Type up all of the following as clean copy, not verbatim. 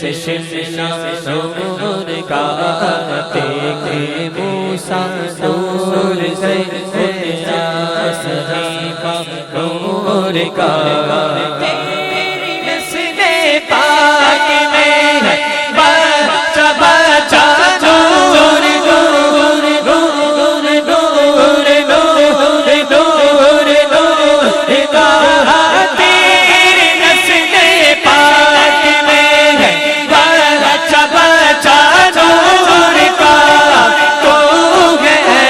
سے شملہ نور کا، دیکھے موسیٰ نور سے صحیفہ نور کا، تیری نسل پاک میں ہے بچہ بچہ نور نور نور نور نور نور نور کا، تیری نسل پاک میں ہے بچہ بچہ نور کا، تو ہے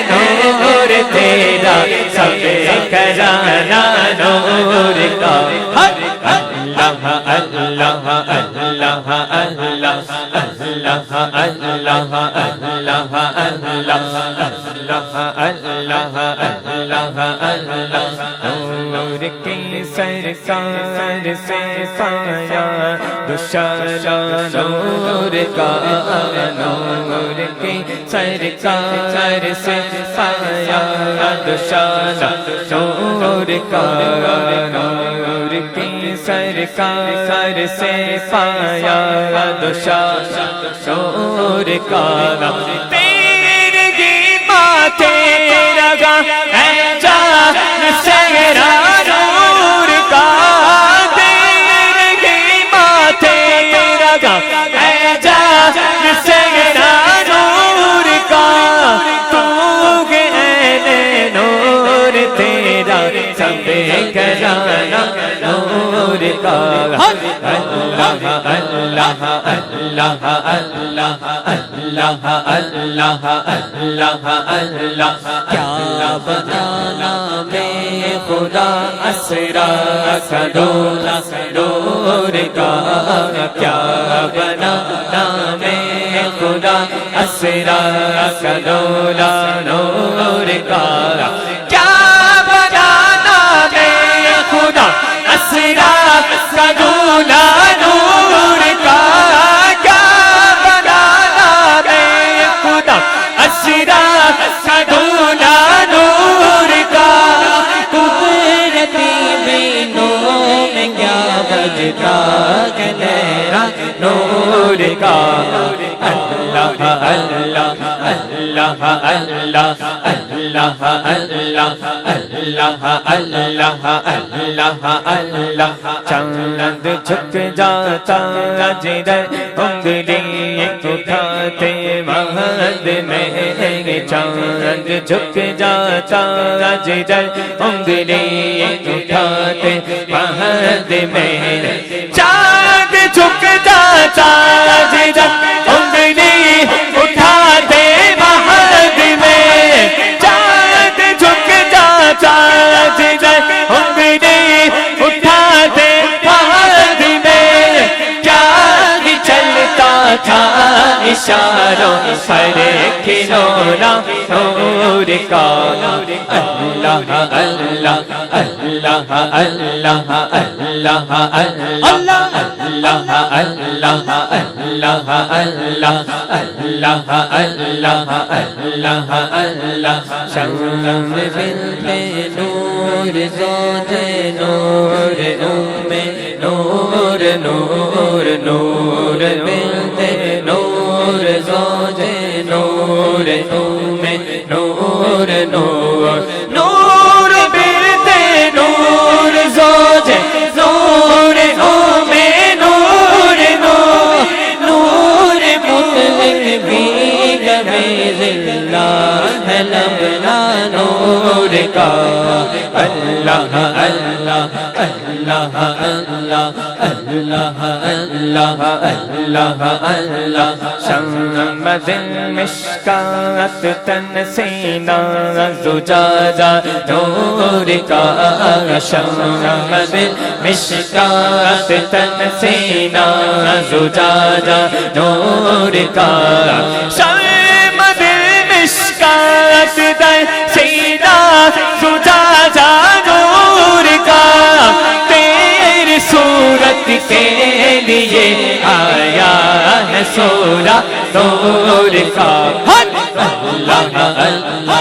نور تیرا سب خزانہ نور کا، اللہ اللہ اللہ اللہ اللہ اللہ اللہ اللہ اللہ اللہ نور کی سرکار سے سایہ دوشالہ نور کا، نور کی سرکار سے سایہ دوشالہ نور کا، نور کی سرکار سے سایہ دوشالہ نور کا، تیرگی ماتھے لگا ہے جان سہرا نور کا، تیرگی ماتھے لگا ہے جان سہرا نور کا، تو ہے نور تیرا سب خزانہ نور کا، اللہ اللہ اللہ اللہ اللہ اللہ اللہ اللہ، کیا بنانا میں خدا اسرا کا ڈولا نور کا، کیا بنانا میں خدا اسرا کا ڈولا نور کا، کیا بنانا میں خدا اسرا کا ڈولا نور کا، کیا بنانا میں خدا اسرا کا ڈولا نور کا، قدرتی بینوں میں کیا بجتا گہرا نور کا، اللہ اللہ اللہ اللہ اللہ اللہ اللہ اللہ اللہ اللہ، چاند جھک جاتا جدھر انگلی اٹھاتے مہد میں، چاند جھک جاتا جدھر انگلی اٹھاتے مہد میں، چاند جھک جاتا جدھر انگلی اٹھاتے مہد میں، چاند جھک جاتا جدھر انگلی اٹھاتے مہد میں، کیا ہی چلتا تھا اشاروں پر کھلونا نور کا، اللہ اللہ اللہ اللہ اللہ اللہ اللہ اللہ اللہ اللہ اللہ اللہ اللہ اللہ، شمس بنت نور زوج نور ام نور نور نور بنت نور زوج نور ام نور نور نور بنت نور زوج نور ام نور نور نور مطلق بھی گبے اللہ لبنا نور کا، اللہ اللہ اللہ اللہ اللہ اللہ اللہ اللہ، شمس مشکات تن سینہ زجاجہ نور کا، شمس مشکات تن سینہ زجاجہ نور کا، شمس مشکات تن سینہ زجاجہ نور کا، تیری صورت کے لیے آیا ہے سورہ نور کا، اللہ اللہ